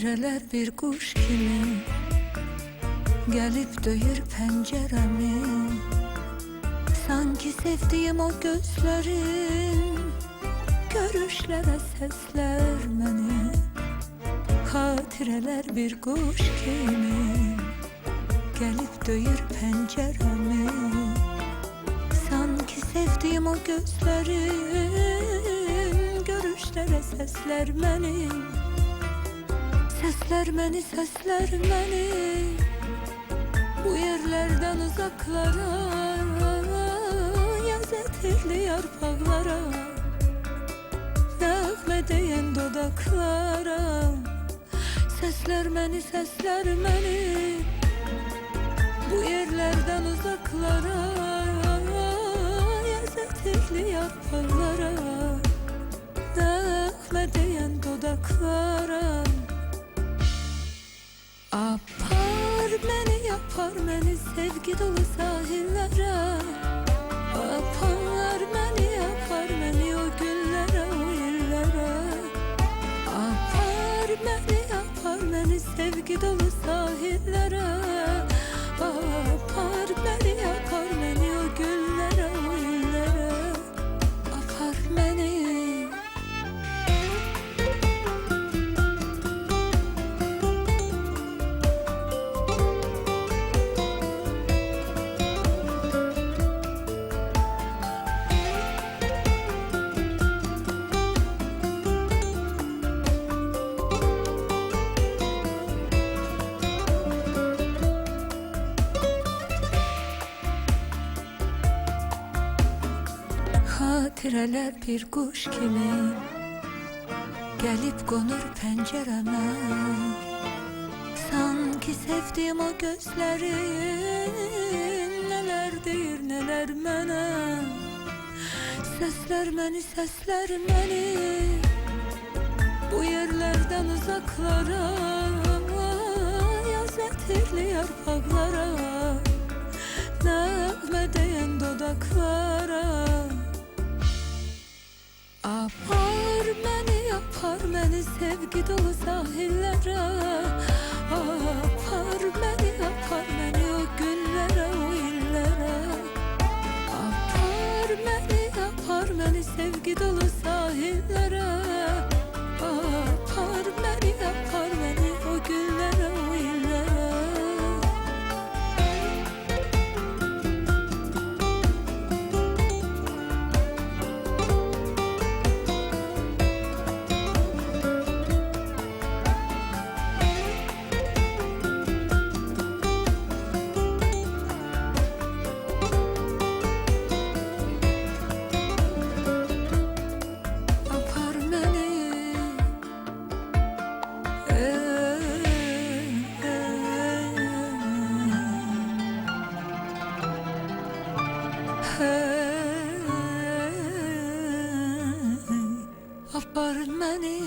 Xatirələr bir quş kimi gəlib döyür pəncərəmi. Sanki sevdiyim o gözlərin görüşlərə səslər məni. Xatirələr bir quş kimi gəlib döyür pəncərəmi. Sanki sevdiyim o gözlərin görüşlərə səslər məni. Səslər məni, səslər məni, bu yerlərdən uzaqlara, yaz ətirli yarpaqlara, nəğmə deyən dodaqlara. Səslər məni, səslər məni, bu yerlərdən uzaqlara, yaz ətirli yarpaqlara, nəğmə deyən dodaqlara. Apar məni, yapar məni sevgi dolu sahillere. Apar məni, yapar məni o günlərə, o yerlərə. Apar məni, yapar məni sevgi dolu sahillere. Apar məni, yapar məni o günlərə, o yerlərə. Apar məni. Xatirələr bir quş kimi gəlib qonur pəncərəmə. Sanki sevdiyim o gözlərin nələr deyir, nələr mənə. Səslər məni, səslər məni, bu yerlərdən uzaqlara, yaz ətirli yarpaqlara, nəğmə deyən dodaqlara. Apar məni, yapar məni sevgi dolu sahillere. Apar məni, yapar məni o günlərə, o illərə. Apar məni, yapar məni sevgi dolu sahillere. Apar məni, yapar məni o günlərə, o illərə. Apar məni.